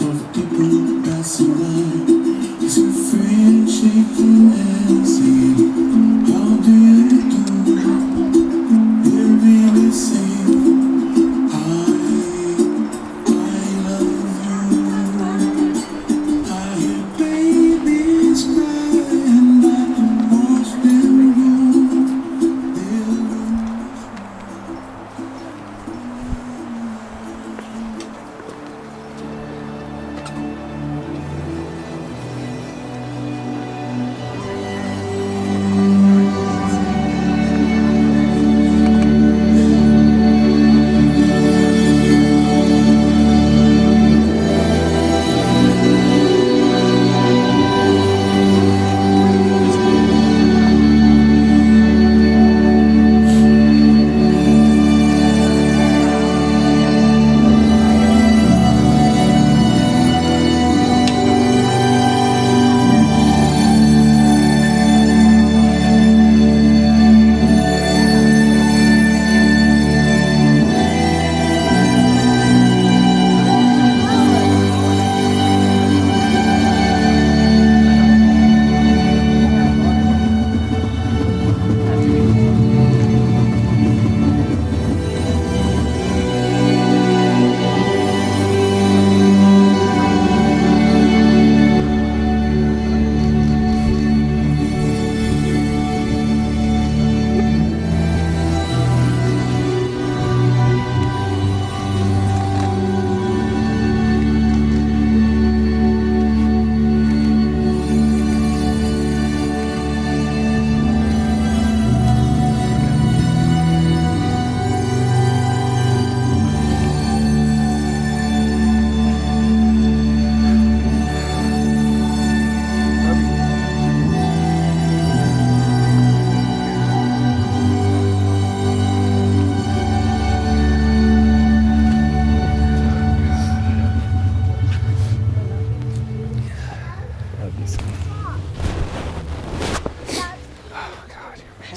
Of people passing by, two friends shaking hands.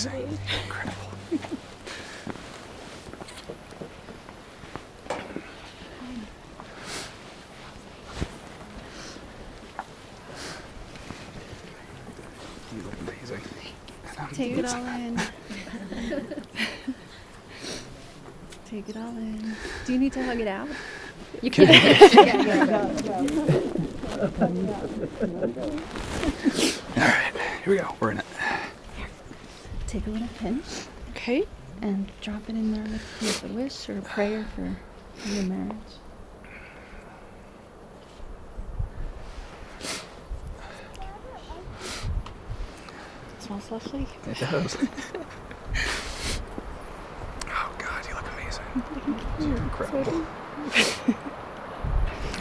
amazing. Incredible. You look amazing. Take it all in. Take it all in. Do you need to hug it out? You can't. All right, here we go. We're in it. Take a little pinch. Okay. And drop it in there with a wish or a prayer for your marriage. Smells lovely. It does. Oh, God, you look amazing. You're incredible.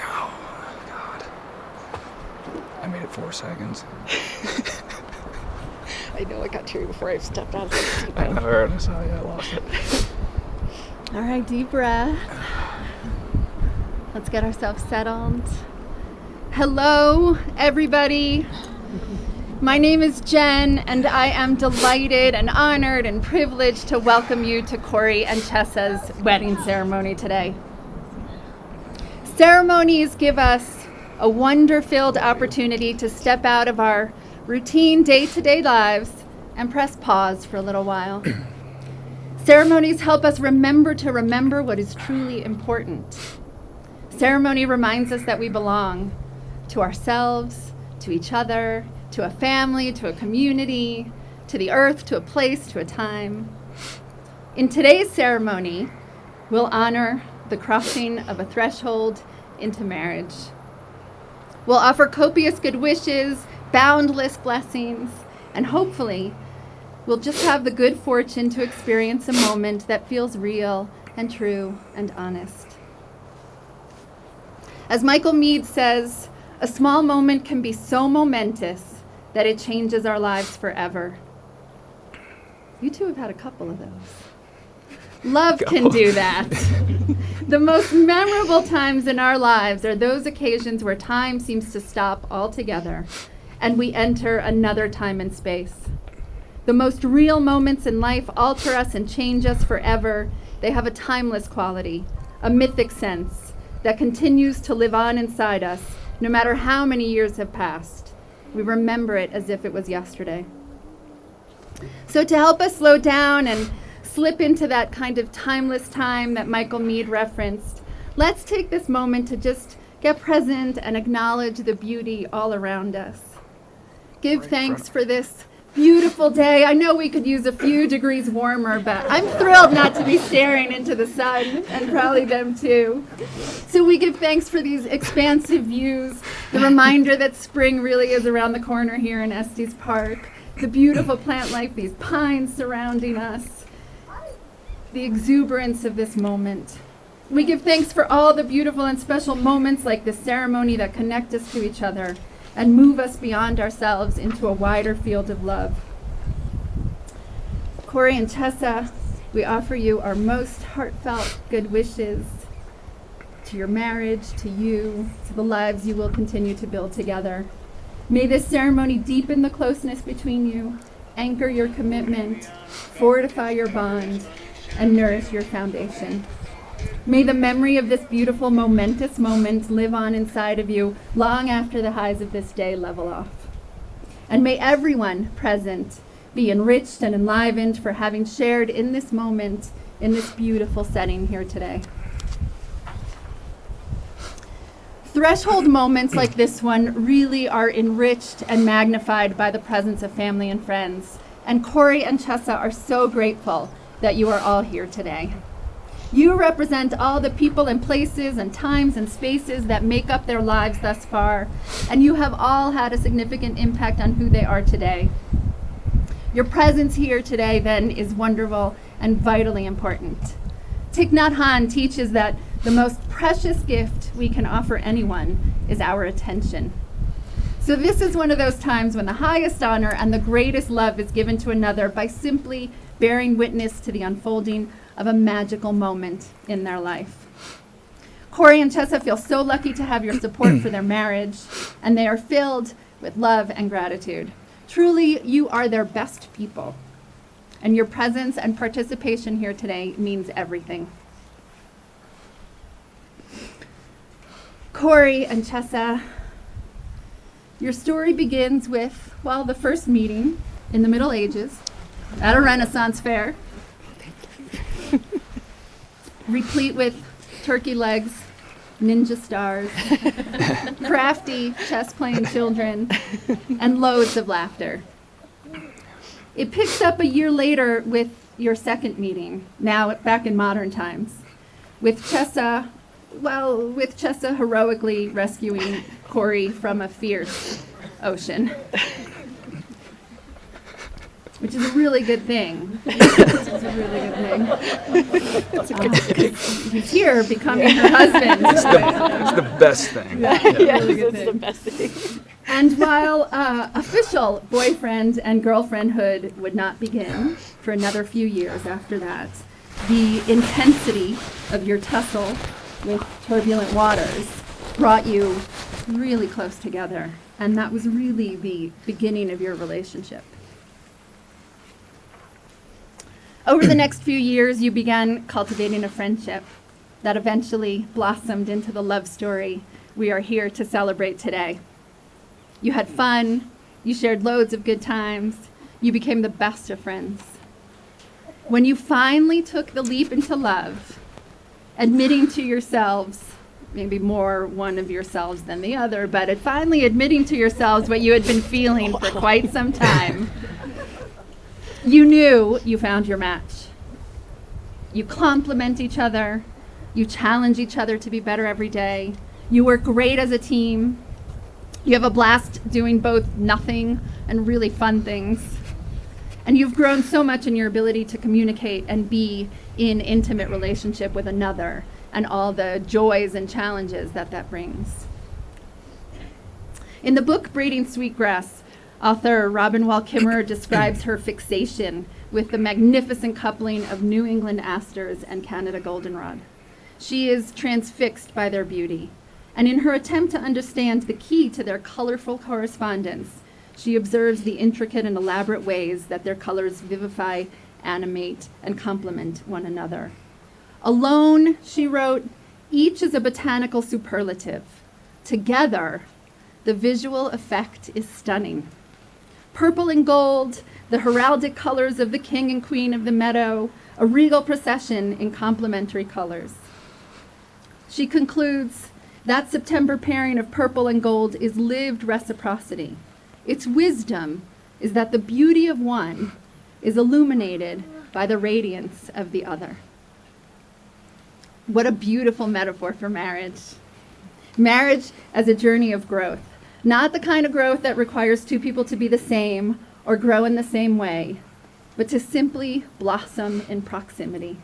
Oh, God. I made it 4 seconds. I know I got teary before I stepped out of the seat. I know, I saw you. I lost it. All right, deep breath. Let's get ourselves settled. Hello, everybody. My name is Jen, and I am delighted and honored and privileged to welcome you to Corey and Chessa's wedding ceremony today. Ceremonies give us a wonder-filled opportunity to step out of our routine day-to-day lives and press pause for a little while. Ceremonies help us remember what is truly important. Ceremony reminds us that we belong to ourselves, to each other, to a family, to a community, to the earth, to a place, to a time. In today's ceremony, we'll honor the crossing of a threshold into marriage. We'll offer copious good wishes, boundless blessings, and hopefully, we'll just have the good fortune to experience a moment that feels real and true and honest. As Michael Meade says, a small moment can be so momentous that it changes our lives forever. You two have had a couple of those. Love can do that. The most memorable times in our lives are those occasions where time seems to stop altogether and we enter another time and space. The most real moments in life alter us and change us forever. They have a timeless quality, a mythic sense that continues to live on inside us no matter how many years have passed. We remember it as if it was yesterday. So to help us slow down and slip into that kind of timeless time that Michael Meade referenced, let's take this moment to just get present and acknowledge the beauty all around us. Give thanks for this beautiful day. I know we could use a few degrees warmer, but I'm thrilled not to be staring into the sun, and probably them too. So we give thanks for these expansive views, the reminder that spring really is around the corner here in Estes Park, the beautiful plant life, these pines surrounding us, the exuberance of this moment. We give thanks for all the beautiful and special moments like this ceremony that connect us to each other and move us beyond ourselves into a wider field of love. Corey and Chessa, we offer you our most heartfelt good wishes to your marriage, to you, to the lives you will continue to build together. May this ceremony deepen the closeness between you, anchor your commitment, fortify your bond, and nourish your foundation. May the memory of this beautiful, momentous moment live on inside of you long after the highs of this day level off. And may everyone present be enriched and enlivened for having shared in this moment, in this beautiful setting here today. Threshold moments like this one really are enriched and magnified by the presence of family and friends. And Corey and Chessa are so grateful that you are all here today. You represent all the people and places and times and spaces that make up their lives thus far, and you have all had a significant impact on who they are today. Your presence here today, then, is wonderful and vitally important. Thich Nhat Hanh teaches that the most precious gift we can offer anyone is our attention. So this is one of those times when the highest honor and the greatest love is given to another by simply bearing witness to the unfolding of a magical moment in their life. Corey and Chessa feel so lucky to have your support for their marriage, and they are filled with love and gratitude. Truly, you are their best people. And your presence and participation here today means everything. Corey and Chessa, your story begins with, well, the first meeting in the Middle Ages at a Renaissance fair, replete with turkey legs, ninja stars, crafty chess-playing children, and loads of laughter. It picks up a year later with your second meeting, now back in modern times, with Chessa heroically rescuing Corey from a fierce ocean, which is a really good thing. It's a really good thing. He's here becoming her husband. It's the best thing. Yes, Really good it's the thing. best thing. And while official boyfriend and girlfriendhood would not begin for another few years after that, the intensity of your tussle with turbulent waters brought you really close together. And that was really the beginning of your relationship. Over the next few years, you began cultivating a friendship that eventually blossomed into the love story we are here to celebrate today. You had fun, you shared loads of good times, you became the best of friends. When you finally took the leap into love, admitting to yourselves, maybe more one of yourselves than the other, but finally admitting to yourselves what you had been feeling for quite some time, you knew you found your match. You complement each other, you challenge each other to be better every day, you work great as a team, you have a blast doing both nothing and really fun things. And you've grown so much in your ability to communicate and be in intimate relationship with another and all the joys and challenges that brings. In the book Braiding Sweetgrass, author Robin Wall Kimmerer describes her fixation with the magnificent coupling of New England asters and Canada goldenrod. She is transfixed by their beauty. And in her attempt to understand the key to their colorful correspondence, she observes the intricate and elaborate ways that their colors vivify, animate, and complement one another. Alone, she wrote, each is a botanical superlative. Together, the visual effect is stunning. Purple and gold, the heraldic colors of the king and queen of the meadow, a regal procession in complementary colors. She concludes, that September pairing of purple and gold is lived reciprocity. Its wisdom is that the beauty of one is illuminated by the radiance of the other. What a beautiful metaphor for marriage. Marriage as a journey of growth, not the kind of growth that requires two people to be the same or grow in the same way, but to simply blossom in proximity.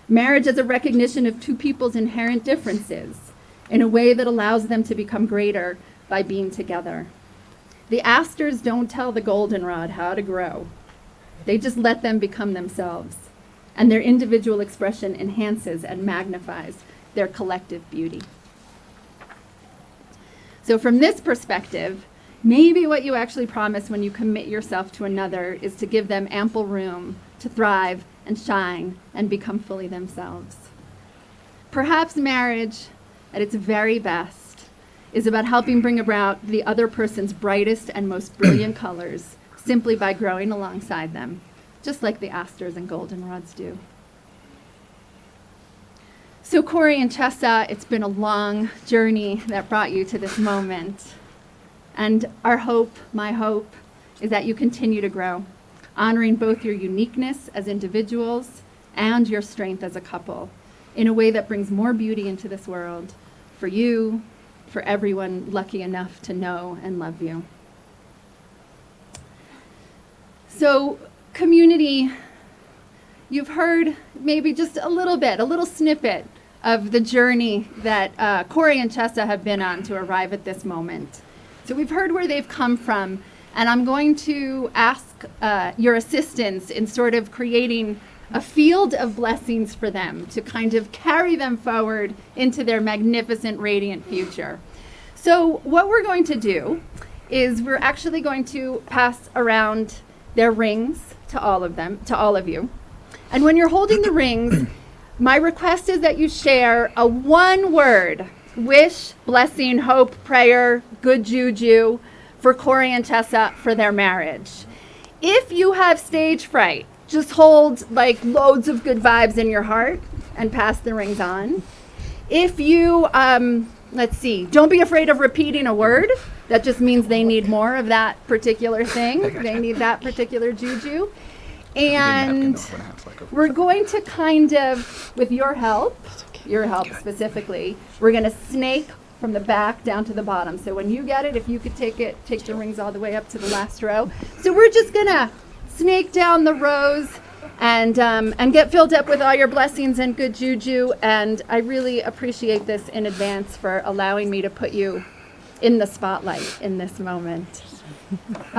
Marriage as a recognition of two people's inherent differences in a way that allows them to become greater by being together. The asters don't tell the goldenrod how to grow. They just let them become themselves, and their individual expression enhances and magnifies their collective beauty. So from this perspective, maybe what you actually promise when you commit yourself to another is to give them ample room to thrive and shine and become fully themselves. Perhaps marriage, at its very best, is about helping bring about the other person's brightest and most brilliant colors simply by growing alongside them, just like the asters and goldenrods do. So Corey and Chessa, it's been a long journey that brought you to this moment. And our hope, my hope, is that you continue to grow, honoring both your uniqueness as individuals and your strength as a couple in a way that brings more beauty into this world for you, for everyone lucky enough to know and love you. So, community, you've heard maybe just a little bit, a little snippet of the journey that Corey and Chessa have been on to arrive at this moment. So we've heard where they've come from, and I'm going to ask your assistance in sort of creating a field of blessings for them to kind of carry them forward into their magnificent, radiant future. So what we're going to do is we're actually going to pass around They're rings to all of them, to all of you. And when you're holding the rings, my request is that you share a one-word wish, blessing, hope, prayer, good juju for Corey and Tessa for their marriage. If you have stage fright, just hold like loads of good vibes in your heart and pass the rings on. If you, let's see, don't be afraid of repeating a word. That just means they need more of that particular thing. They need that particular juju. And we're going to kind of, with your help specifically, we're going to snake from the back down to the bottom. So when you get it, if you could take the rings all the way up to the last row. So we're just going to snake down the rows and get filled up with all your blessings and good juju. And I really appreciate this in advance for allowing me to put you in the spotlight in this moment.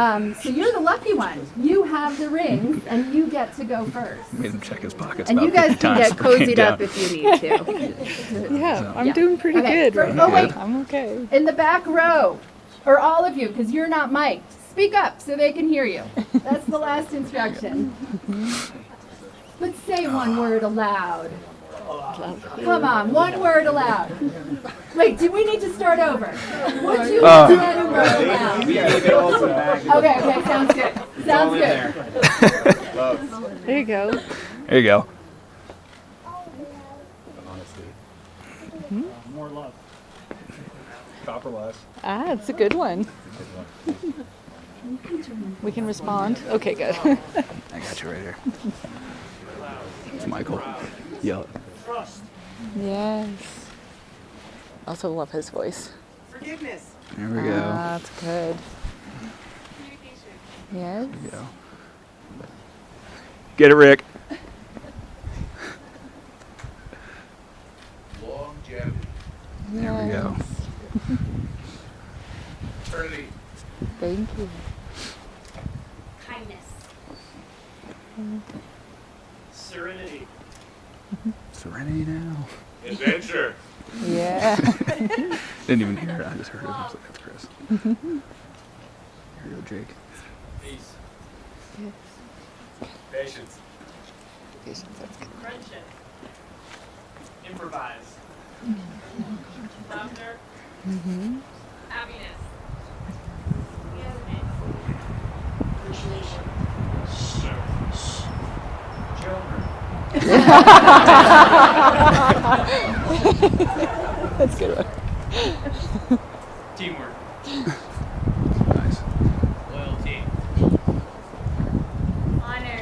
So you're the lucky one. You have the rings, and you get to go first. Made him check his pockets. And about you guys 50 can times get before he came cozied up down. if you need to. Yeah, I'm Yeah. doing pretty Okay. good right Oh, now. wait. I'm okay. In the back row, or all of you, because you're not mic'd, speak up so they can hear you. That's the last instruction. Let's say one word aloud. Come on, one word aloud. Wait, do we need to start over? Would you say a word aloud? Okay, sounds good. Sounds good. There you go. There you go. More love. Copper less. Ah, it's a good one. We can respond. Okay, good. I got you right here. It's Michael. Yell it. Trust. Yes. Also love his voice. Forgiveness. There we go. Ah, that's good. Yes. There we go. Get it, Rick. Longevity. There we go. Eternity. Thank you. Kindness. Serenity. Serenity now. Adventure. Yeah. Didn't even hear it. I just heard it. I was like, that's Chris. Here you go, Jake. Peace. Yes. Patience. Patience, that's good. Friendship. Improvise. Laughter. Happiness. Service. Children. That's a good one. Teamwork. Nice. Loyalty. Honor.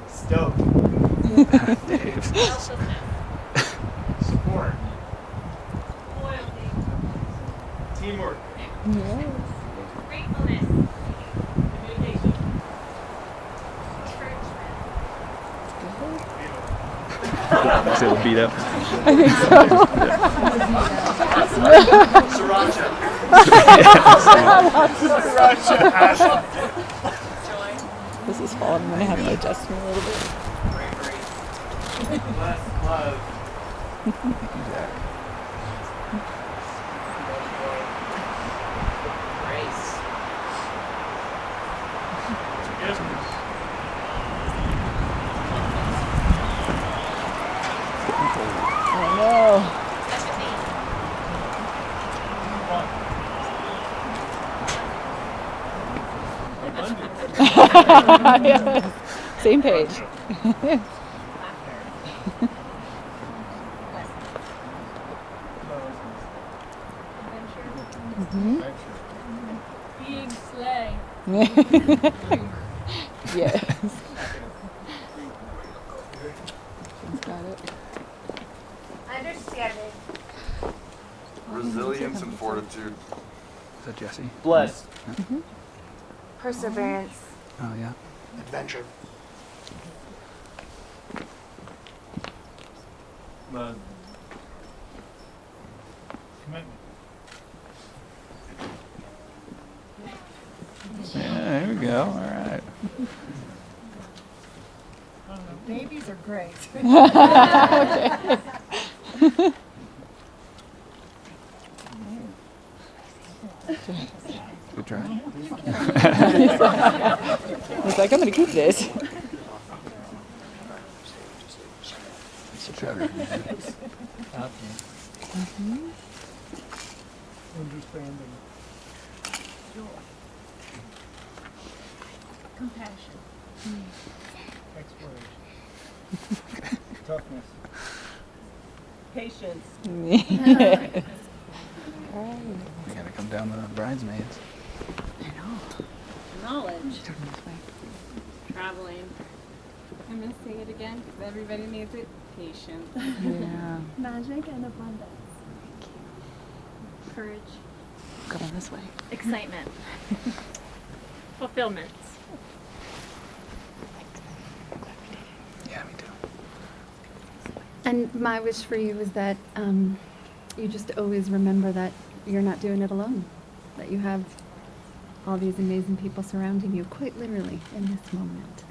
Stoke. Dave. Selflessness. Support. Loyalty. Teamwork. Yes. Gratefulness. Communication. Encouragement. Say the beat up. Sriracha. Joy. This is fall. I'm going to have to adjust me a little bit. Bravery. Love. Grace. Forgiveness. I know. Yes. Same page. Being slay. Yes. She's got it. Understanding. Resilience and fortitude. Is that Jesse? Blessed. Perseverance. Oh, yeah. Adventure. Love. Commitment. Yeah, there we go. All right. Babies are great. Good try. He's like, I'm going to keep this. Understanding. Compassion. Exploration. Toughness. Patience. We gotta come down to the bridesmaids. Knowledge. Traveling. I'm going to say it again because everybody needs it. Patience. Yeah. Magic and abundance. Courage. Go down this way. Excitement. Fulfillment. Yeah, me too. And my wish for you is that you just always remember that you're not doing it alone, that you have all these amazing people surrounding you, quite literally, in this moment.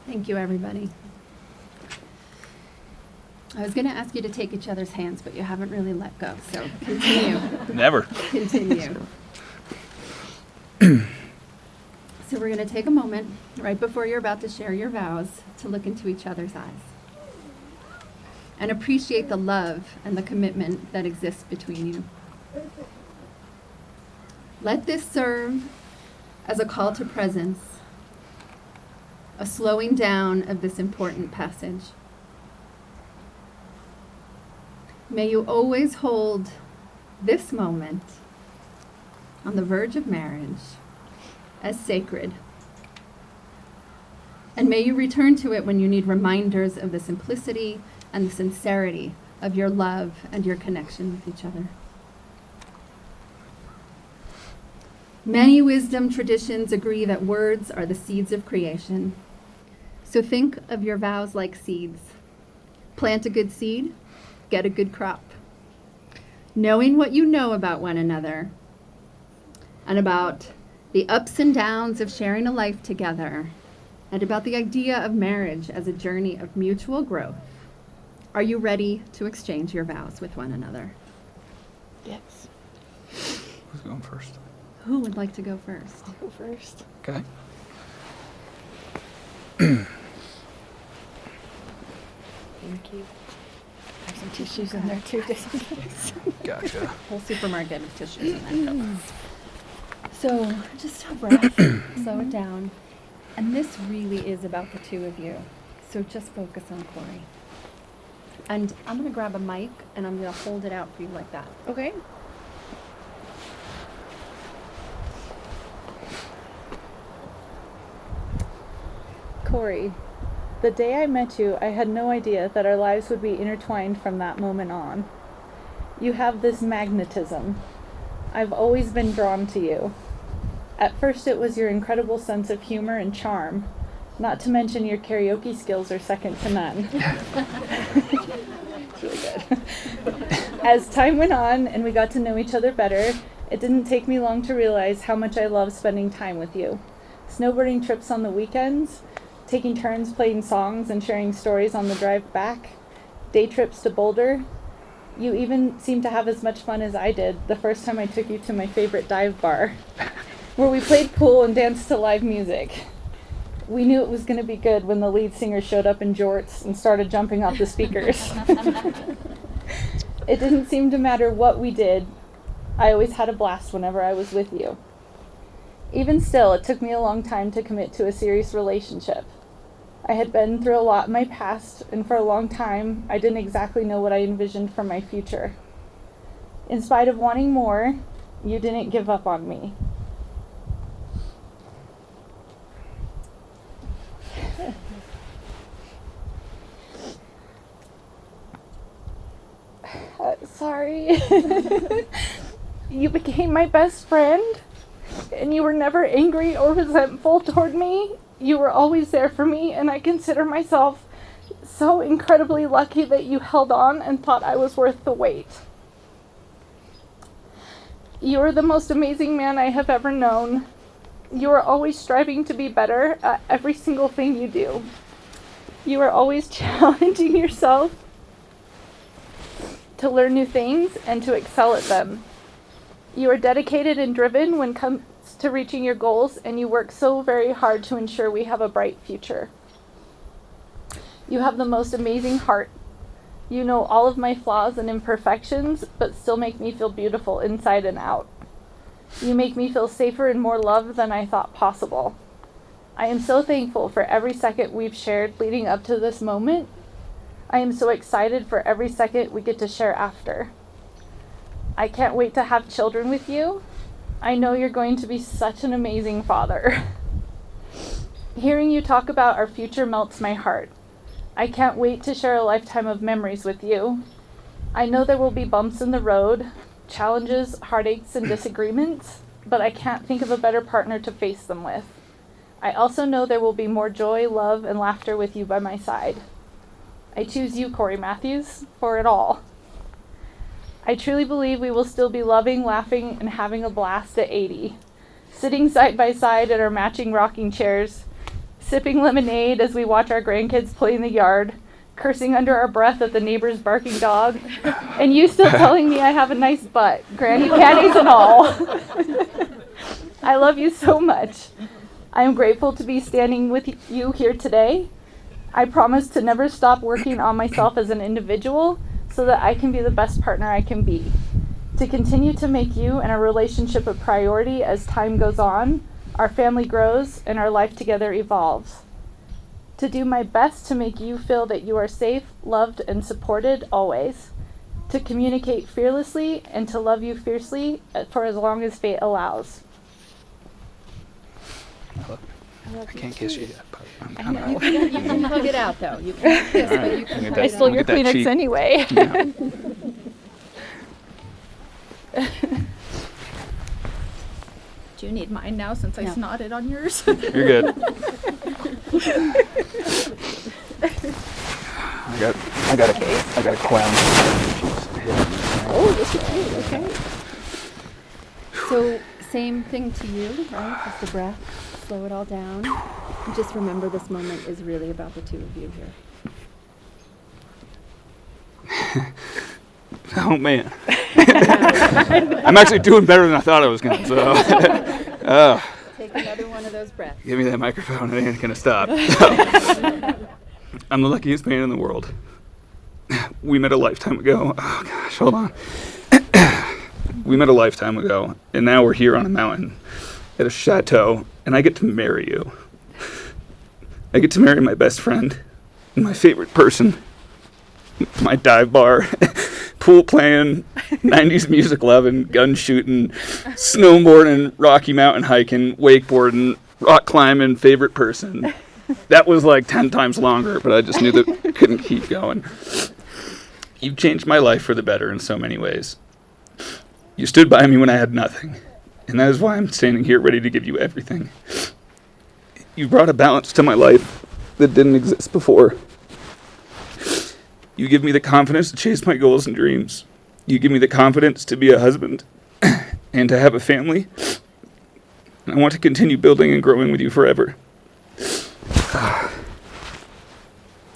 Thank you, everybody. I was going to ask you to take each other's hands, but you haven't really let go, so continue. Never. Continue. So we're going to take a moment right before you're about to share your vows to look into each other's eyes and appreciate the love and the commitment that exists between you. Let this serve as a call to presence, a slowing down of this important passage. May you always hold this moment on the verge of marriage as sacred. And may you return to it when you need reminders of the simplicity and the sincerity of your love and your connection with each other. Many wisdom traditions agree that words are the seeds of creation. So think of your vows like seeds. Plant a good seed, get a good crop. Knowing what you know about one another and about the ups and downs of sharing a life together and about the idea of marriage as a journey of mutual growth, are you ready to exchange your vows with one another? Yes. Who's going first? Who would like to go first? I'll go first. Okay. Thank you. I have some tissues in there too, just in case. Gotcha. Whole supermarket of tissues in that cup. So just a breath, slow it down. And this really is about the two of you. So just focus on Corey. And I'm going to grab a mic and I'm going to hold it out for you like that. Okay. Corey, the day I met you, I had no idea that our lives would be intertwined from that moment on. You have this magnetism. I've always been drawn to you. At first it was your incredible sense of humor and charm, not to mention your karaoke skills are second to none. It's really good. As time went on and we got to know each other better, it didn't take me long to realize how much I love spending time with you. Snowboarding trips on the weekends, taking turns playing songs and sharing stories on the drive back, day trips to Boulder. You even seemed to have as much fun as I did the first time I took you to my favorite dive bar, where we played pool and danced to live music. We knew it was going to be good when the lead singer showed up in jorts and started jumping off the speakers. It didn't seem to matter what we did. I always had a blast whenever I was with you. Even still, it took me a long time to commit to a serious relationship. I had been through a lot in my past, and for a long time, I didn't exactly know what I envisioned for my future. In spite of wanting more, you didn't give up on me. Sorry. You became my best friend, and you were never angry or resentful toward me. You were always there for me, and I consider myself so incredibly lucky that you held on and thought I was worth the wait. You are the most amazing man I have ever known. You are always striving to be better at every single thing you do. You are always challenging yourself to learn new things, and to excel at them. You are dedicated and driven when it comes to reaching your goals, and you work so very hard to ensure we have a bright future. You have the most amazing heart. You know all of my flaws and imperfections, but still make me feel beautiful inside and out. You make me feel safer and more loved than I thought possible. I am so thankful for every second we've shared leading up to this moment. I am so excited for every second we get to share after. I can't wait to have children with you. I know you're going to be such an amazing father. Hearing you talk about our future melts my heart. I can't wait to share a lifetime of memories with you. I know there will be bumps in the road, challenges, heartaches, and disagreements, but I can't think of a better partner to face them with. I also know there will be more joy, love, and laughter with you by my side. I choose you, Corey Matthews, for it all. I truly believe we will still be loving, laughing, and having a blast at 80, sitting side by side in our matching rocking chairs, sipping lemonade as we watch our grandkids play in the yard, cursing under our breath at the neighbor's barking dog, and you still telling me I have a nice butt, granny panties and all. I love you so much. I am grateful to be standing with you here today. I promise to never stop working on myself as an individual so that I can be the best partner I can be. To continue to make you and our relationship a priority as time goes on, our family grows, and our life together evolves. To do my best to make you feel that you are safe, loved, and supported always. To communicate fearlessly and to love you fiercely for as long as fate allows. I can't kiss you yet, but I know. You can hug it out, though. You can't kiss, All right. but you can Look at hug that. I it stole out. your Look at that Kleenex cheek. anyway. Yeah. Do you need mine now since I No. snotted on yours? You're good. I got a clown. Oh, this is cute. Okay. So, same thing to you, right? Just the breath, slow it all down. And just remember this moment is really about the two of you here. Oh man. I'm actually doing better than I thought I was gonna. So, Take another one of those breaths. give me that microphone. It ain't gonna stop. I'm the luckiest man in the world. We met a lifetime ago. Oh gosh, hold on. We met a lifetime ago, and now we're here on a mountain at a chateau, and I get to marry you. I get to marry my best friend, my favorite person, my dive bar, pool playing, 90s music loving, gun shooting, snowboarding, Rocky Mountain hiking, wakeboarding, rock climbing, favorite person. That was like 10 times longer, but I just knew that I couldn't keep going. You've changed my life for the better in so many ways. You stood by me when I had nothing, and that is why I'm standing here ready to give you everything. You brought a balance to my life that didn't exist before. You give me the confidence to chase my goals and dreams. You give me the confidence to be a husband and to have a family. And I want to continue building and growing with you forever.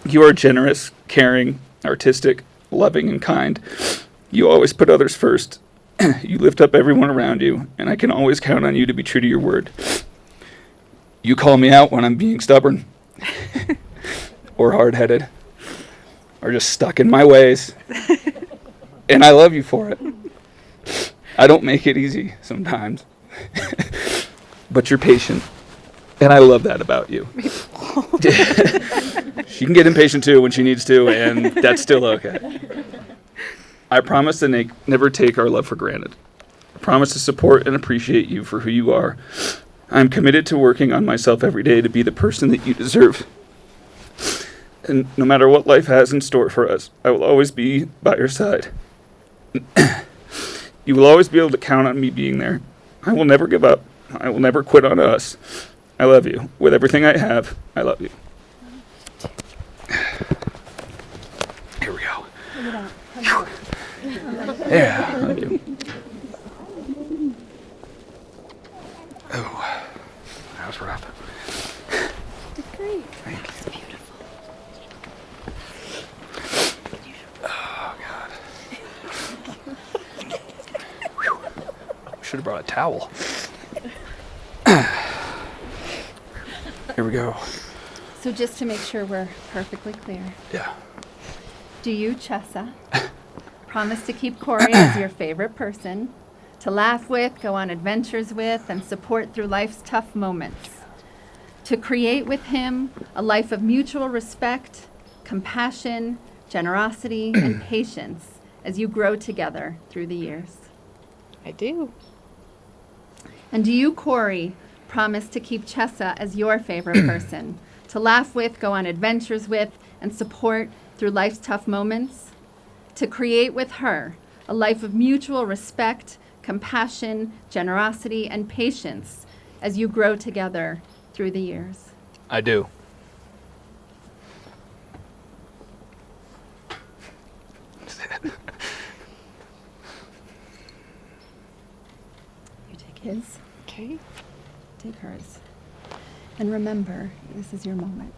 You are generous, caring, artistic, loving, and kind. You always put others first. You lift up everyone around you, and I can always count on you to be true to your word. You call me out when I'm being stubborn or hard-headed or just stuck in my ways, and I love you for it. I don't make it easy sometimes, but you're patient, and I love that about you. She can get impatient too when she needs to, and that's still okay. I promise to never take our love for granted. I promise to support and appreciate you for who you are. I'm committed to working on myself every day to be the person that you deserve. And no matter what life has in store for us, I will always be by your side. You will always be able to count on me being there. I will never give up. I will never quit on us. I love you. With everything I have, I love you. Here we go. Yeah, I love you. Oh, that was rough. Great. Thank you. Oh, God. should have brought a towel. Here we go. So just to make sure we're perfectly clear, Yeah. do you, Chessa, promise to keep Corey as your favorite person, to laugh with, go on adventures with, and support through life's tough moments? To create with him a life of mutual respect, compassion, generosity, and patience as you grow together through the years? I do. And do you, Corey, promise to keep Chessa as your favorite person, to laugh with, go on adventures with, and support through life's tough moments? To create with her a life of mutual respect, compassion, generosity, and patience as you grow together through the years? I do. You take his, Okay. take hers. And remember, this is your moment.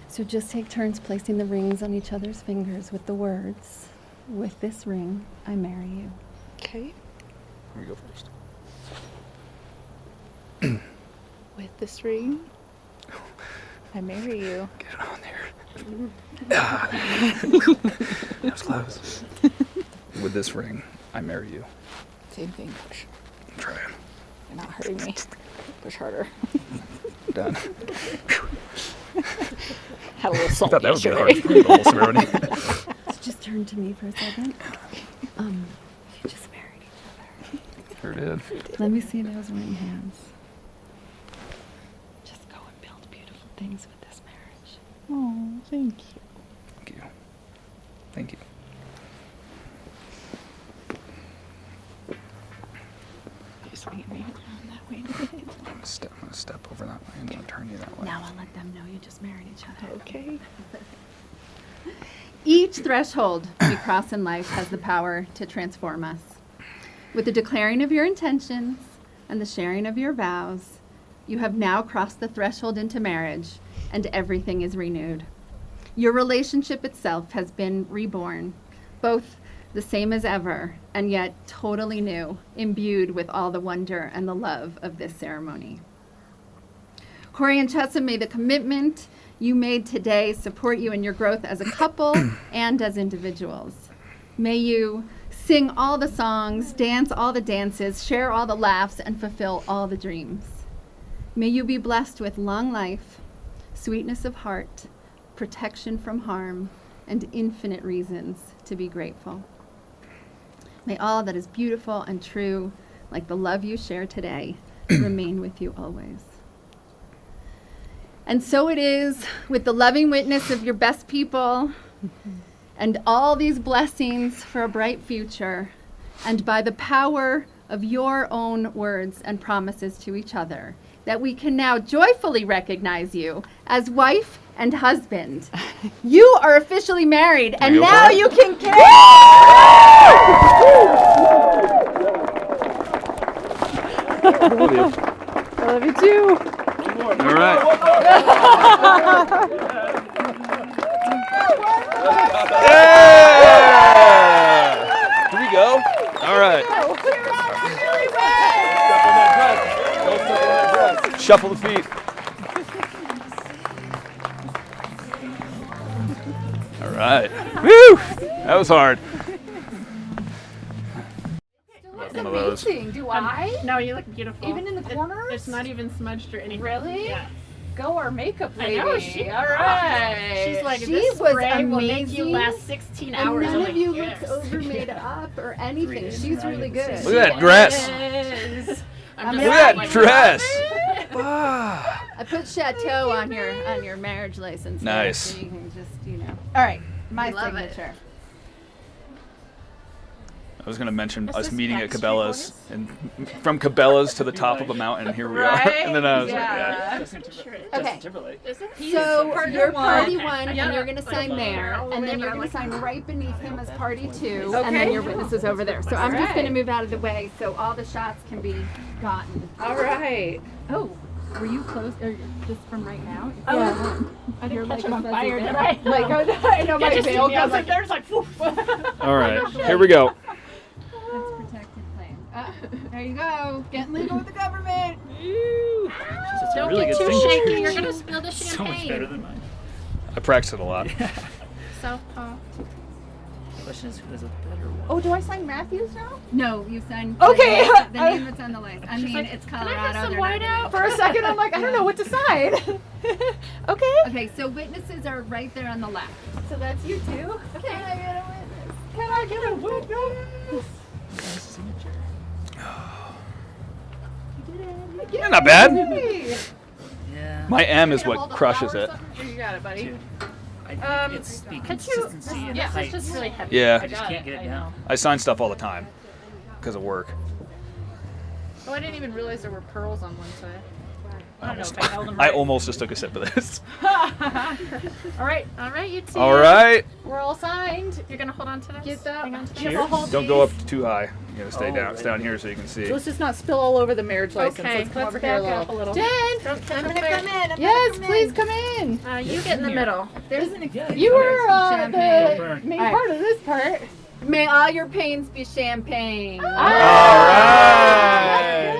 So just take turns placing the rings on each other's fingers with the words, "With this ring, I marry you." Okay. Here we go first. With this ring, I marry you. Get it on there. That was close. With this ring, I marry you. Same thing. Push. I'm trying. You're not hurting me. Push harder. Done. Had a little I salt thought that would be hard yesterday. for the whole ceremony. So just turn to me for a second. You just married each Sure did. other. Let me see those ring hands. Just go and build beautiful things with this marriage. Oh, thank you. Thank you. Thank you. You swing me around that way. I'm gonna step over that way and I'm gonna turn you that way. Now I'll let them know you just married each other. Okay. Each threshold we cross in life has the power to transform us. With the declaring of your intentions and the sharing of your vows, you have now crossed the threshold into marriage, and everything is renewed. Your relationship itself has been reborn, both the same as ever, and yet totally new, imbued with all the wonder and the love of this ceremony. Corey and Chessa, may the commitment you made today support you in your growth as a couple and as individuals. May you sing all the songs, dance all the dances, share all the laughs, and fulfill all the dreams. May you be blessed with long life, sweetness of heart, protection from harm, and infinite reasons to be grateful. May all that is beautiful and true, like the love you share today, remain with you always. And so it is with the loving witness of your best people and all these blessings for a bright future, and by the power of your own words and promises to each other, that we can now joyfully recognize you as wife and husband. You are officially married, and you go now for it? you can I love you too. All right. Yeah! Here we go. All right. Shuffle the feet. All right. Woo! That was hard. One of those. Do I? No, you look beautiful. Even in the corners? It's not even smudged or anything. Really? Yeah. Go our makeup I lady. know, she- All right. She's like, she this was spray will make amazing. you last 16 And hours. none I'm of like, you yes. looks over made up or anything. She's really good. Look at that dress. Yes. I'm Look just at that like, dress. I put Chateau on your marriage license. there, Nice. so you can just, All right, my Love it. signature. I was going to mention Is us this meeting at Backstreet Cabela's, and from Cabela's to the top of a mountain, here we are. And then I was like, yeah. Okay. Is it? So partner you're one. party one, Yeah. and you're gonna sign there, All the and way then you're around gonna like sign that. right beneath him as party two, and then your witness is over there. So I'm just gonna move out of the way so all the shots can be gotten. All right. Oh, were you close, or just from right now? Yeah. I didn't catch like him a on fuzzy fire, veil. did I? Like, I know my Just veil I was goes like, there's like, woof. All right, here we go. Let's pretend unexpected plans. There you go. Getting legal with the government. That's a Don't really get good too thing. shaky. You're gonna spill the So much better champagne. than mine. I practice it a lot. Southpaw. The question is, who has a better one? Oh, do I sign Matthews now? No, you signed Okay. the name that's on the list. I mean, like, it's "Can I Colorado. have some they're not white gonna- out?" For a second, I'm like, I don't know what to sign. Okay. Okay, so witnesses are right there on the left. So that's you two. Can I get a witness? Can I get a witness? Nice signature. Yeah, not bad. Hey. Yeah. My M is Gonna what hold the crushes flower or it. something? You got it, buddy. Dude, I think it's the consistency and the Yes, height. it's just really heavy. Yeah. I just can't get it down. I sign stuff all the time because of work. Oh, I didn't even realize there were pearls on one side. I don't know if I held them I right. almost just took a sip of this. All right, you two. All right. We're all signed. You're gonna hold on to this. Get that. Hang on to Cheers. this. Don't go up too high. You gotta stay Oh, down. right. It's down here so you can see. Let's just not spill all over the marriage license. Okay, Let's come let's over here a back little. up a little. Jen. Don't I'm touch gonna it. come in. Yes, please come in. You get in the middle. There's an Yeah, You were Champagne. the main All right. part of this part. May all your pains be champagne. All right.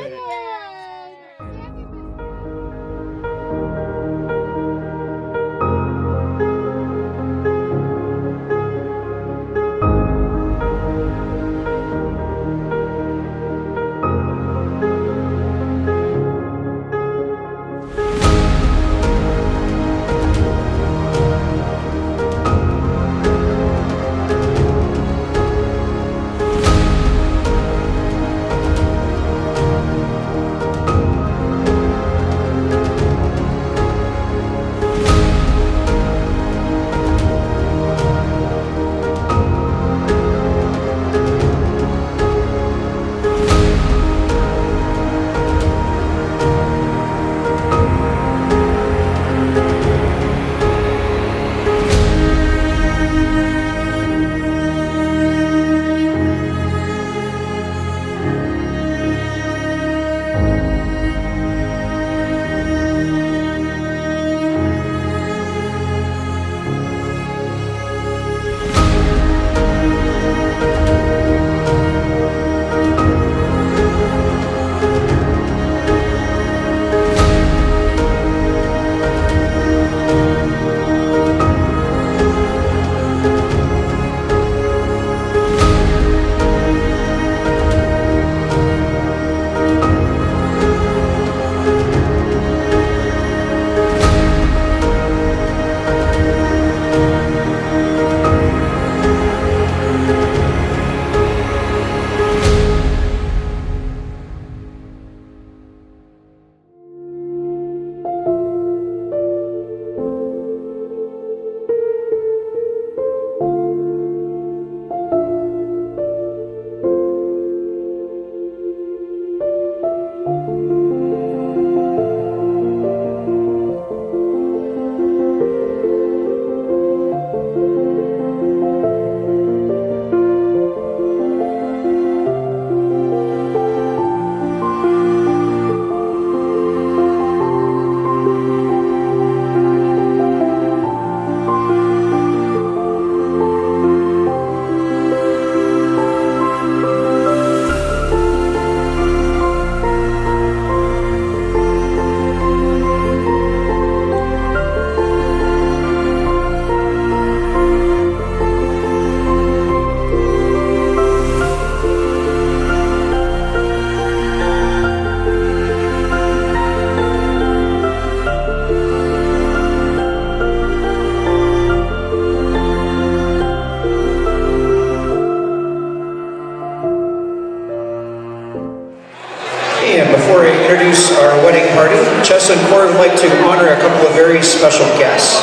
And before I introduce our wedding party, Chessa and Corey would like to honor a couple of very special guests.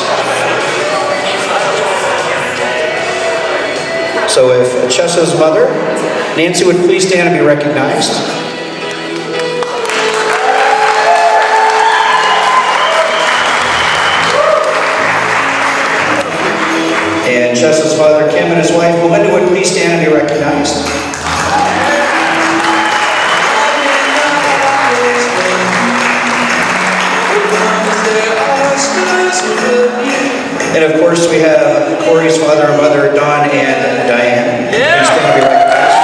So if Chessa's mother, Nancy, would please stand and be recognized. And Chessa's father, Kim, and his wife, Melinda, would please stand and be recognized. And of course, we have Corey's father and mother, Don and Diane. Please stand and be recognized.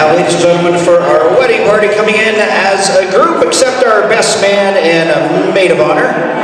now, ladies and gentlemen, for our wedding party coming in as a group, except our best man and maid of honor.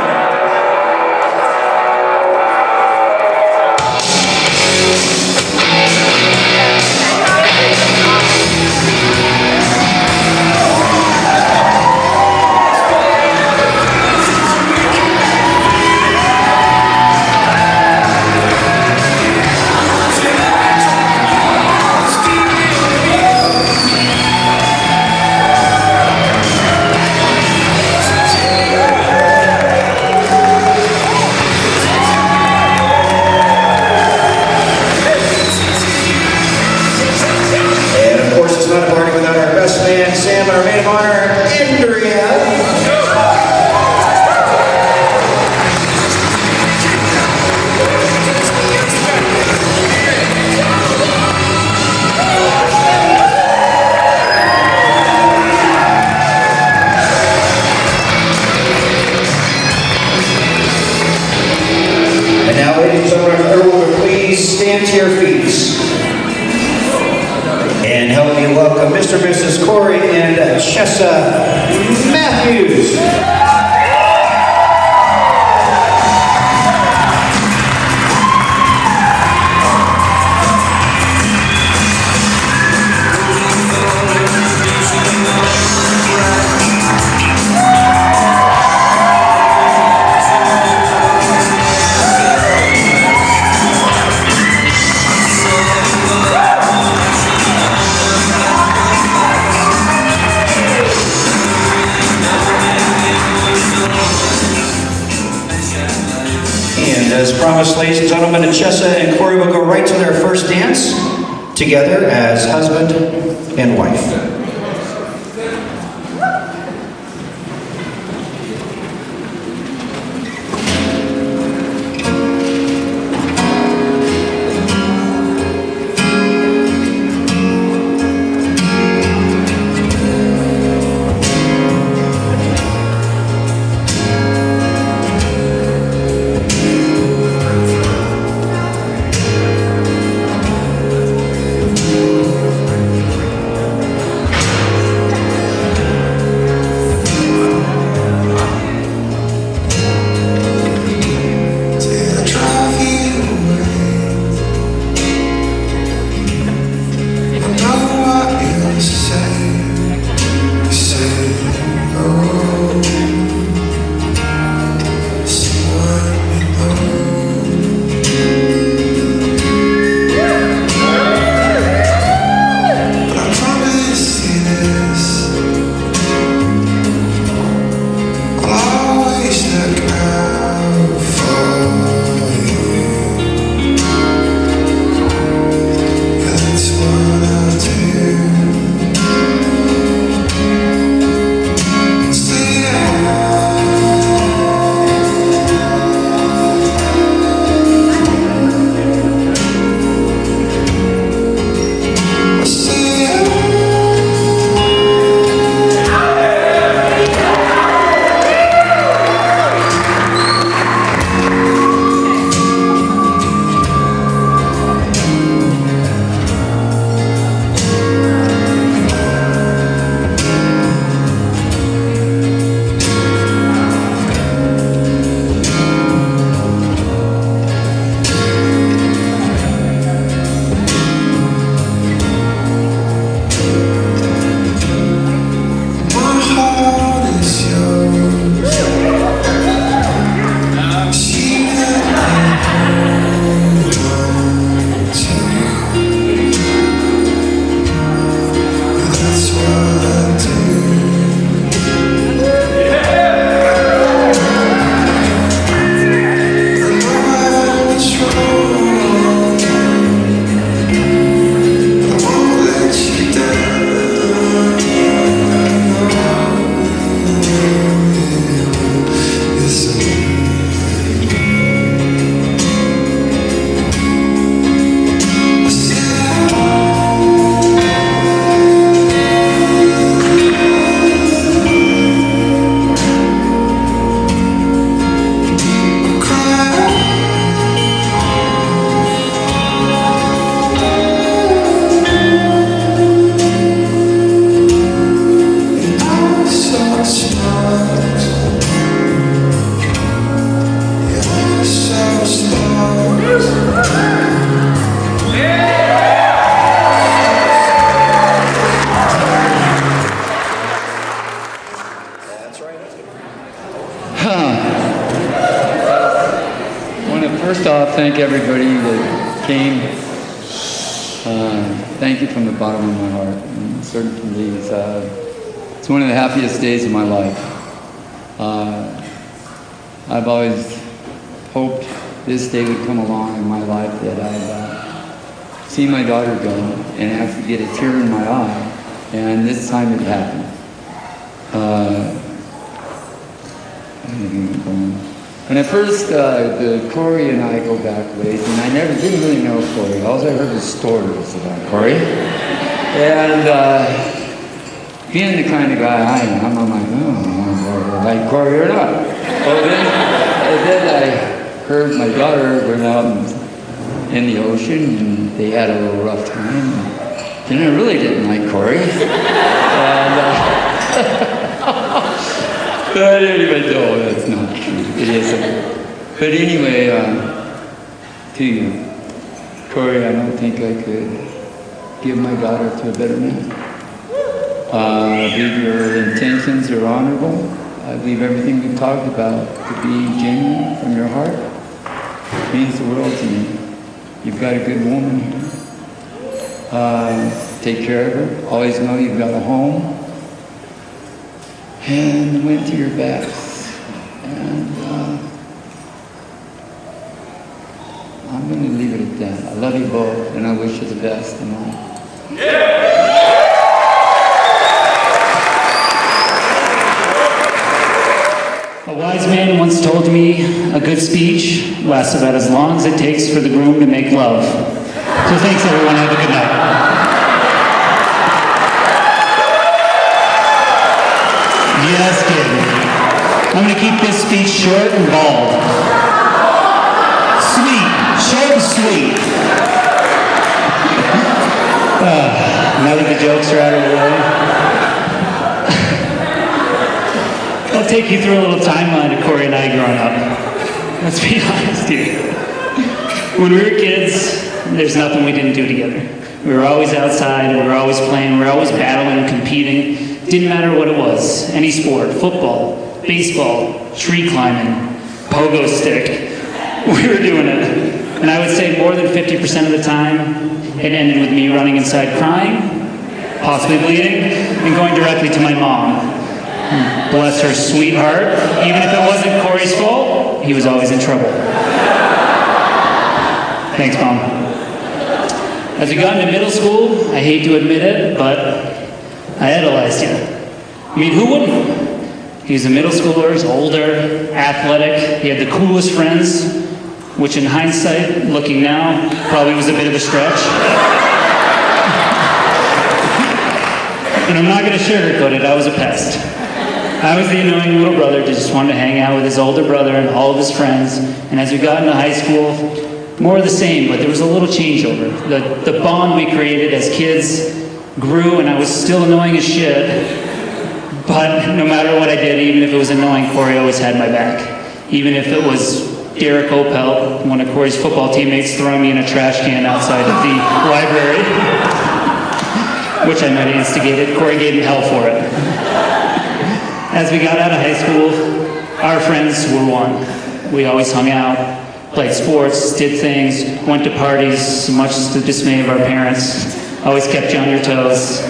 Sam and our maid of honor, Andrea. And now, ladies and gentlemen, if everyone would please stand to your feet. And help me welcome Mr. and Mrs. Corey and Chessa Matthews. As promised, ladies and gentlemen, Chessa and Corey will go right to their first dance together as husband and wife. First off, thank everybody that came. Thank you from the bottom of my heart. And certainly, it's one of the happiest days of my life. I've always hoped this day would come along in my life that I'd see my daughter go and actually get a tear in my eye, and this time it happened. When at first, Corey and I go back ways, and I didn't really know Corey. All I heard was stories about Corey. And being the kind of guy I am, I'm like, oh, I like Corey or not. Well, then I heard my daughter went out in the ocean, and they had a little rough time. And I really didn't like Corey. But anyway, no, that's not true. It isn't. But anyway, to you, Corey, I don't think I could give my daughter to a better man. I believe your intentions are honorable. I believe everything we've talked about to be genuine from your heart. It means the world to me. You've got a good woman here. Take care of her. Always know you've got a home. And went to your backs. And I'm going to leave it at that. I love you both, and I wish you the best in life. A wise man once told me a good speech lasts about as long as it takes for the groom to make love. So thanks everyone, have a good night. Just kidding. I'm going to keep this speech short and bald. Sweet. Short and sweet. Now that the jokes are out of the way, I'll take you through a little timeline of Corey and I growing up. Let's be honest here. When we were kids, there's nothing we didn't do together. We were always outside, we were always playing, we were always battling, competing. Didn't matter what it was, any sport, football, baseball, tree climbing, pogo stick, we were doing it. And I would say more than 50% of the time, it ended with me running inside crying, possibly bleeding, and going directly to my mom. Bless her sweet heart, even if it wasn't Corey's fault, he was always in trouble. Thanks, Mom. As we got into middle school, I hate to admit it, but I idolized you. I mean, who wouldn't? He was a middle schooler, he's older, athletic, he had the coolest friends, which in hindsight, looking now, probably was a bit of a stretch. And I'm not going to sugarcoat it, I was a pest. I was the annoying little brother that just wanted to hang out with his older brother and all of his friends. And as we got into high school, more of the same, but there was a little changeover. The bond we created as kids grew, and I was still annoying as shit. But no matter what I did, even if it was annoying, Corey always had my back. Even if it was Derek Opel, one of Corey's football teammates, throwing me in a trash can outside of the library, which I might have instigated. Corey gave me hell for it. As we got out of high school, our friends were one. We always hung out, played sports, did things, went to parties, much to the dismay of our parents. Always kept you on your toes.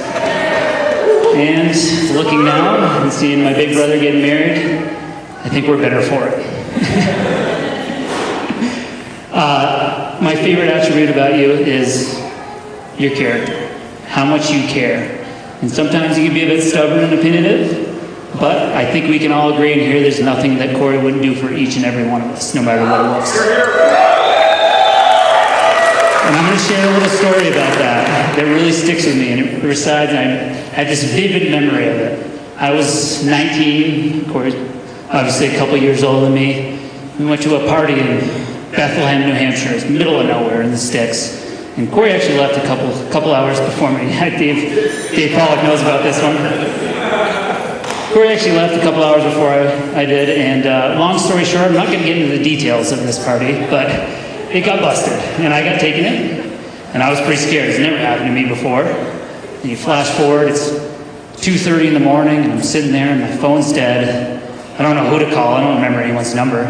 And looking now and seeing my big brother getting married, I think we're better for it. My favorite attribute about you is your character, how much you care. And sometimes you can be a bit stubborn and opinionative, but I think we can all agree in here there's nothing that Corey wouldn't do for each and every one of us, no matter what it was. And I'm going to share a little story about that really sticks with me, and it resides, and I have this vivid memory of it. I was 19, Corey's obviously a couple years older than me. We went to a party in Bethlehem, New Hampshire. It's middle of nowhere in the sticks. And Corey actually left a couple hours before me. Dave Pollock knows about this one. Corey actually left a couple hours before I did, and long story short, I'm not going to get into the details of this party, but it got busted, and I got taken in, and I was pretty scared. It's never happened to me before. And you flash forward, it's 2:30 in the morning, and I'm sitting there, and my phone's dead. I don't know who to call. I don't remember anyone's number.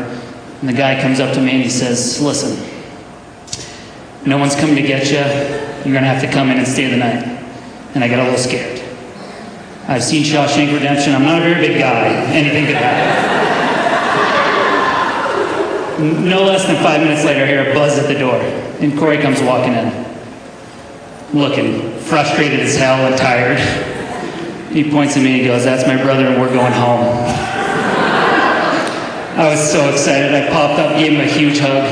And the guy comes up to me, and he says, listen, no one's coming to get you. You're going to have to come in and stay the night. And I got a little scared. I've seen Shawshank Redemption. I'm not a very big guy. Anything could happen. No less than 5 minutes later, I hear a buzz at the door. And Corey comes walking in. Looking frustrated as hell and tired. He points at me and he goes, that's my brother and we're going home. I was so excited. I popped up, gave him a huge hug.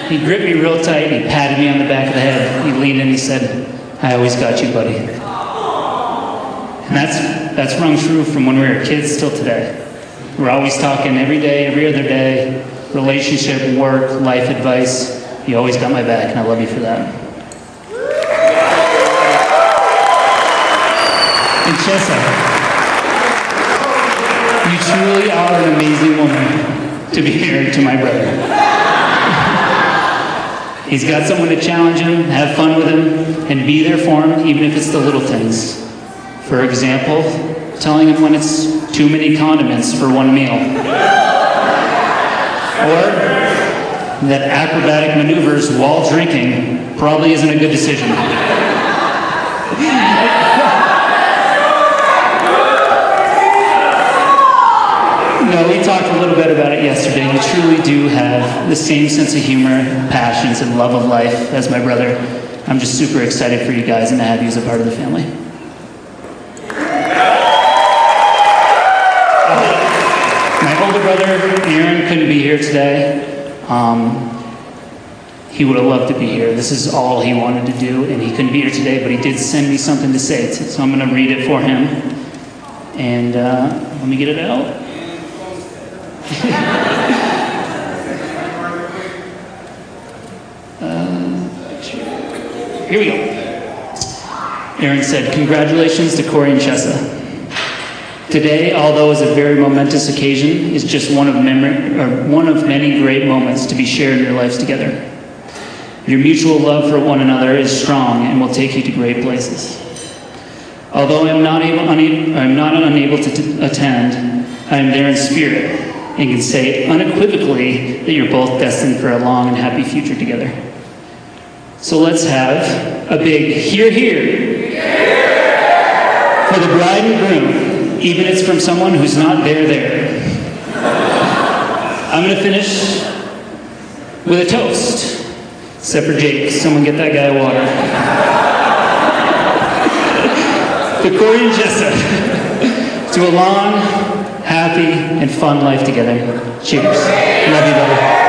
He gripped me real tight. He patted me on the back of the head. He leaned in and he said, I always got you, buddy. And that's rung true from when we were kids till today. We're always talking every day, every other day, relationship, work, life advice. You always got my back, and I love you for that. And Chessa, you truly are an amazing woman to be married to my brother. He's got someone to challenge him, have fun with him, and be there for him, even if it's the little things. For example, telling him when it's too many condiments for one meal. Or that acrobatic maneuvers while drinking probably isn't a good decision. No, we talked a little bit about it yesterday. You truly do have the same sense of humor, passions, and love of life as my brother. I'm just super excited for you guys and to have you as a part of the family. My older brother, Aaron, couldn't be here today. He would have loved to be here. This is all he wanted to do, and he couldn't be here today, but he did send me something to say, so I'm going to read it for him. And let me get it out. Here we go. Aaron said, congratulations to Corey and Chessa. Today, although it's a very momentous occasion, is just one of many great moments to be shared in your lives together. Your mutual love for one another is strong and will take you to great places. Although I'm not unable to attend, I am there in spirit and can say unequivocally that you're both destined for a long and happy future together. So let's have a big hear, hear for the bride and groom, even if it's from someone who's not there. I'm going to finish with a toast, except for Jake. Someone get that guy water. To Corey and Chessa, to a long, happy, and fun life together. Cheers. Love you, brother.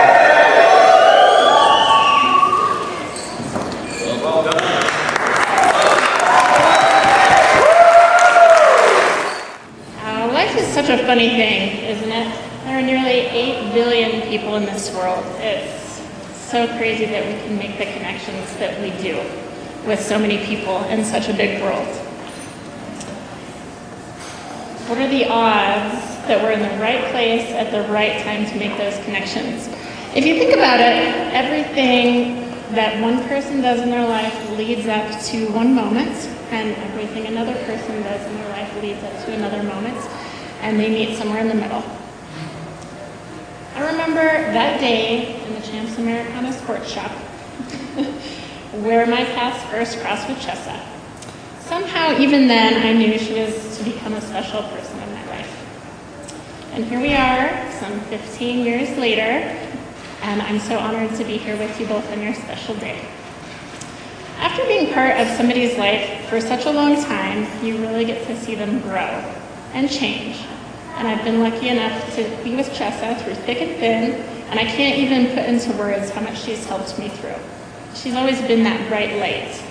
Life is such a funny thing, isn't it? There are nearly 8 billion people in this world. It's so crazy that we can make the connections that we do with so many people in such a big world. What are the odds that we're in the right place at the right time to make those connections? If you think about it, everything that one person does in their life leads up to one moment, and everything another person does in their life leads up to another moment, and they meet somewhere in the middle. I remember that day in the Champs Americana sports shop where my paths first crossed with Chessa. Somehow, even then, I knew she was to become a special person in my life. And here we are, some 15 years later, and I'm so honored to be here with you both on your special day. After being part of somebody's life for such a long time, you really get to see them grow and change. And I've been lucky enough to be with Chessa through thick and thin, and I can't even put into words how much she's helped me through. She's always been that bright light.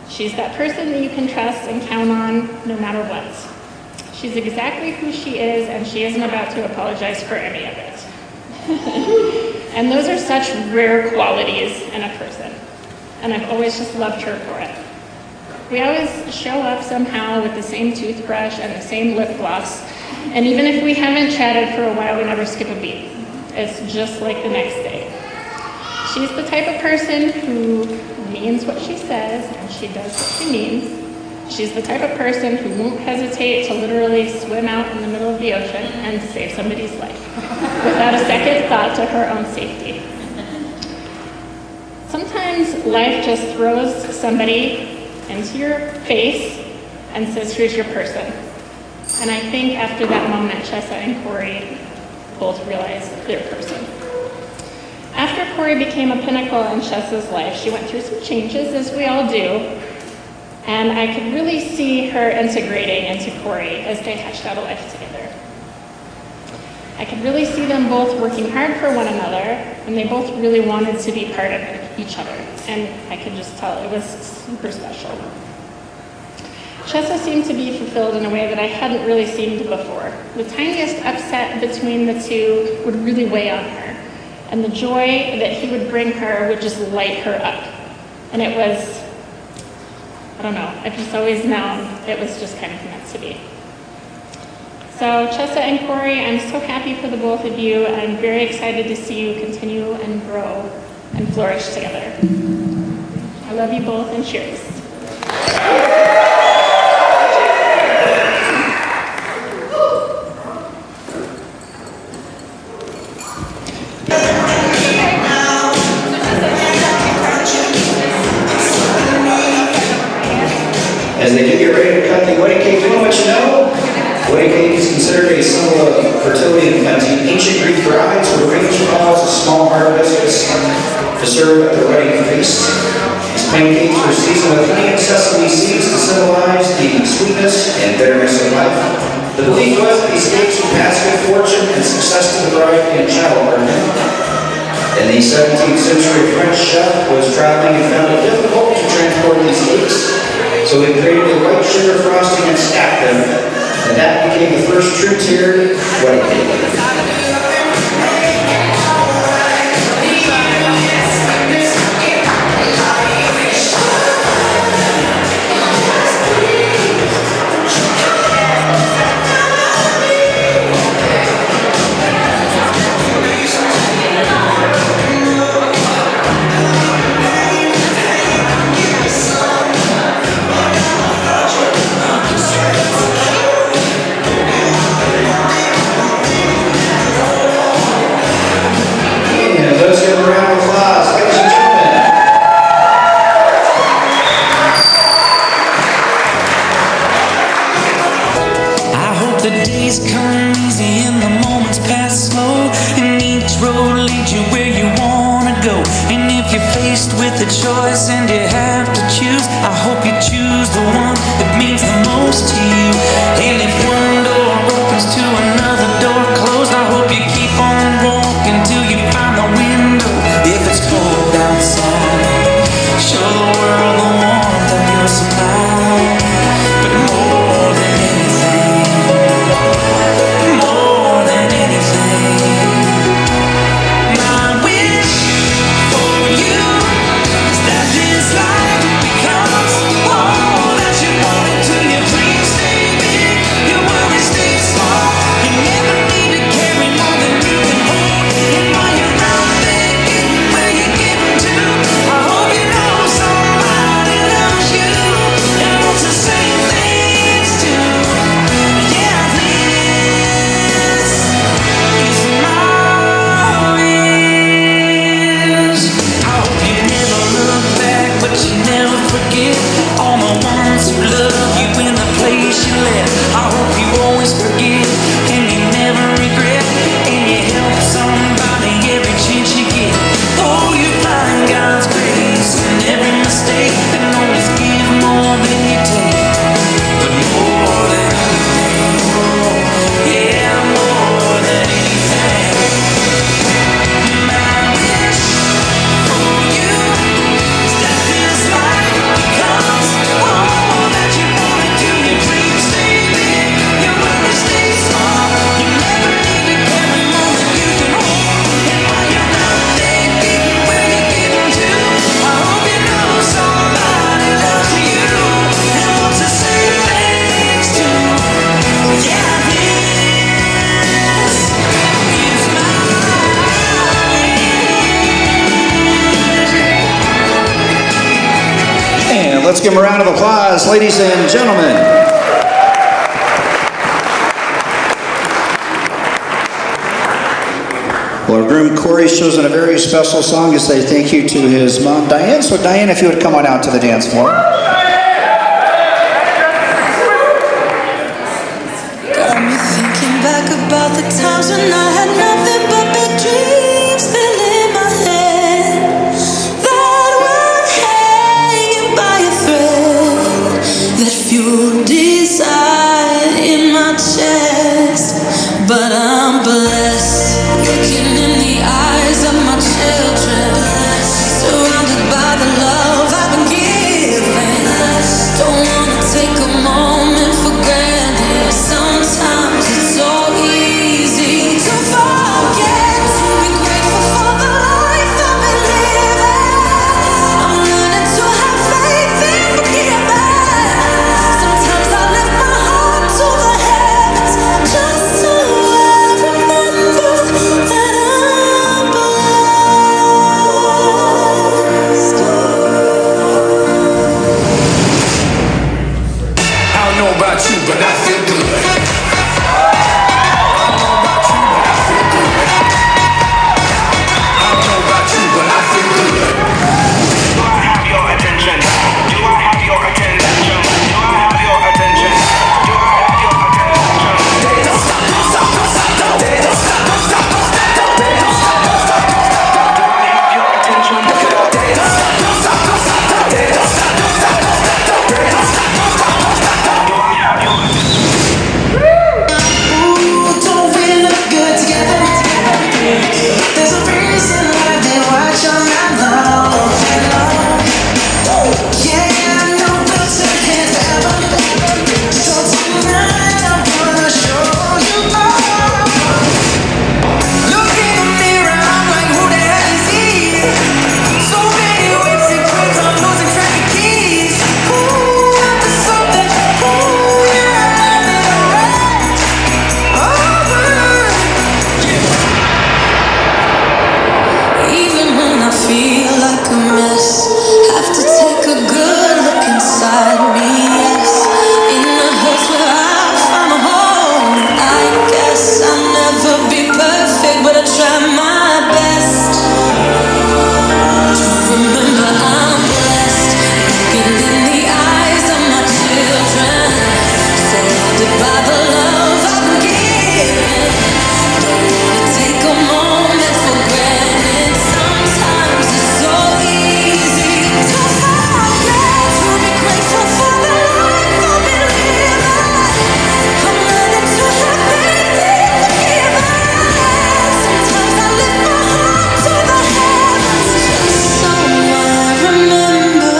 She's that person that you can trust and count on no matter what. She's exactly who she is, and she isn't about to apologize for any of it. And those are such rare qualities in a person, and I've always just loved her for it. We always show up somehow with the same toothbrush and the same lip gloss. And even if we haven't chatted for a while, we never skip a beat. It's just like the next day. She's the type of person who means what she says and she does what she means. She's the type of person who won't hesitate to literally swim out in the middle of the ocean and save somebody's life without a second thought to her own safety. Sometimes life just throws somebody into your face and says, here's your person. And I think after that moment, Chessa and Corey both realized their person. After Corey became a pinnacle in Chessa's life, she went through some changes, as we all do, and I could really see her integrating into Corey as they hatched out a life together. I could really see them both working hard for one another, and they both really wanted to be part of each other, and I could just tell it was super special. Chessa seemed to be fulfilled in a way that I hadn't really seen before. The tiniest upset between the two would really weigh on her, and the joy that he would bring her would just light her up. And it was, I don't know, I've just always known it was just kind of meant to be. So Chessa and Corey, I'm so happy for the both of you, and I'm very excited to see you continue and grow and flourish together. I love you both, and cheers. As they do get ready to cut the wedding cake, you know what you know? Wedding cake is considered a symbol of fertility and plenty. Ancient Greek brides would arrange balls of small hibiscus to serve at the wedding feast. These pancakes were seasoned with honey and sesame seeds to symbolize the sweetness and bitterness of life. The belief was that these cakes would pass good fortune and success to the bride in childbirth. And the 17th century French chef was traveling and found it difficult to transport these cakes. So we created a white sugar frosting and stacked them, and that became the first true tiered wedding cake. With a choice and you have to choose, I hope you choose the one that means the most to you. And if one door opens to another door closed, I hope you keep on walking till you find the window. If it's cold outside, show the world the warmth of your smile. But more than anything, my wish for you is that this life Let's give them a round of applause, ladies and gentlemen. Well, our groom Corey's chosen a very special song to say thank you to his mom, Diane. So Diane, if you would come on out to the dance floor. Got me thinking back about the times when I had nothing but big dreams filling my head that were hanging by a thread that fueled desire in my chest. But I'm blessed, looking in the eyes of my children, surrounded by the love I've been given. Don't wanna take a moment for granted. Sometimes it's so easy to forget to be grateful for the life I've been living. I'm learning to have faith in forgiveness. Sometimes I lift my heart to the heavens just so I remember that I'm blessed. I don't know about you, but I feel good. I don't know about you, but I feel good. I don't know about you, but I feel good. Do I have your attention? Do I have your attention? Do I have your attention? Do I have your attention? Don't stop, don't stop, don't stop, don't stop, don't stop, don't stop, don't stop, don't stop, don't stop. Do I have your attention? Don't stop, don't stop, don't stop, don't stop, don't stop, don't stop, don't stop, don't stop, don't stop, don't stop. Do I have your Ooh, don't we look good together? There's a reason I've been watching all night long. Yeah, I know we'll take hands forever. So tonight I wanna show you all. Look in the mirror, I'm like, who the hell is he? So many whips and quits, I'm losing track of keys. Ooh, after something, ooh, yeah, I'm in a wreck. Even when I feel like a mess, have to take a good look inside me, yes. In the holes where I found a home, I guess I'll never be perfect, but I try my best to remember I'm blessed. Looking in the eyes of my children, surrounded by the love I've been given. Don't wanna take a moment for granted. Sometimes it's so easy to forget to be grateful for the life I've been living. I'm learning to have faith in forgiveness. Sometimes I lift my heart to the heavens just so I remember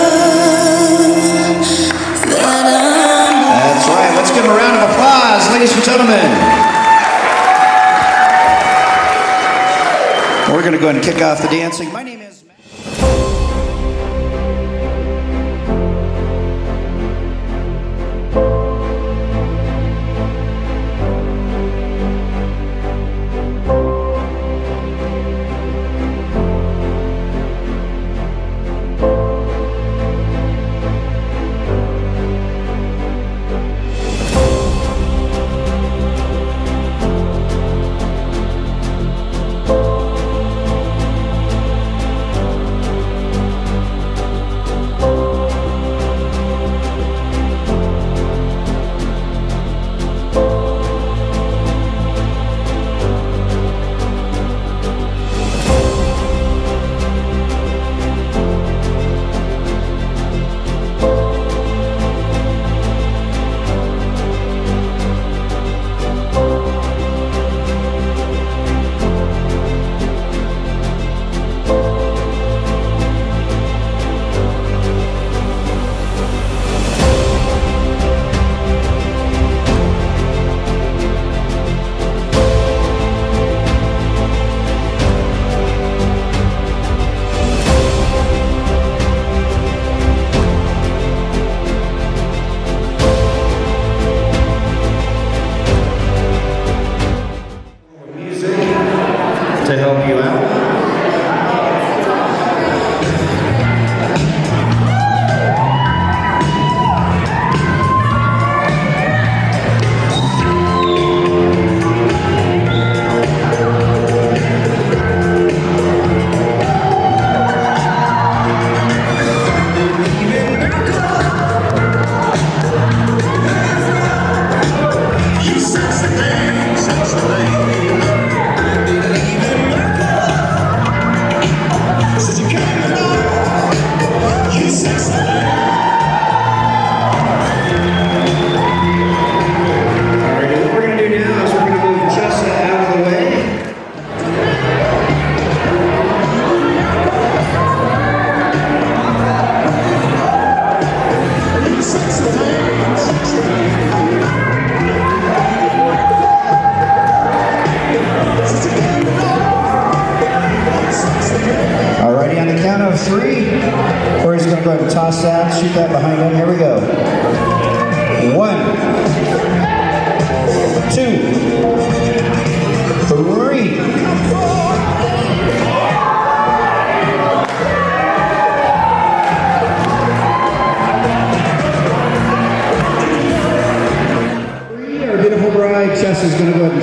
that I'm. That's right. Let's give them a round of applause, ladies and gentlemen. We're going to go ahead and kick off the dancing. My name is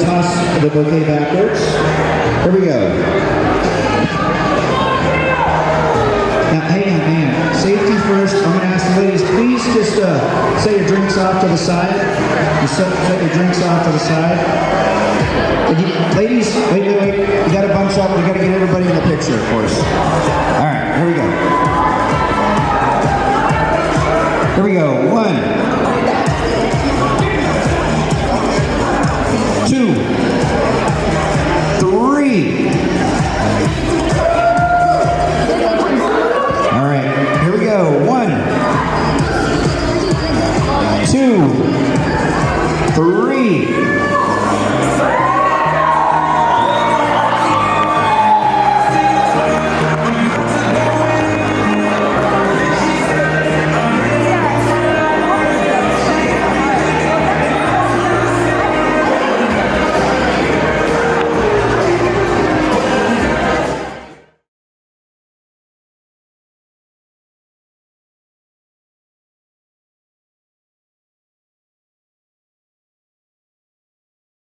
toss the bouquet backwards. Here we go. Now, hang on. Safety first. I'm going to ask the ladies, please just set your drinks off to the side. Just set your drinks off to the side.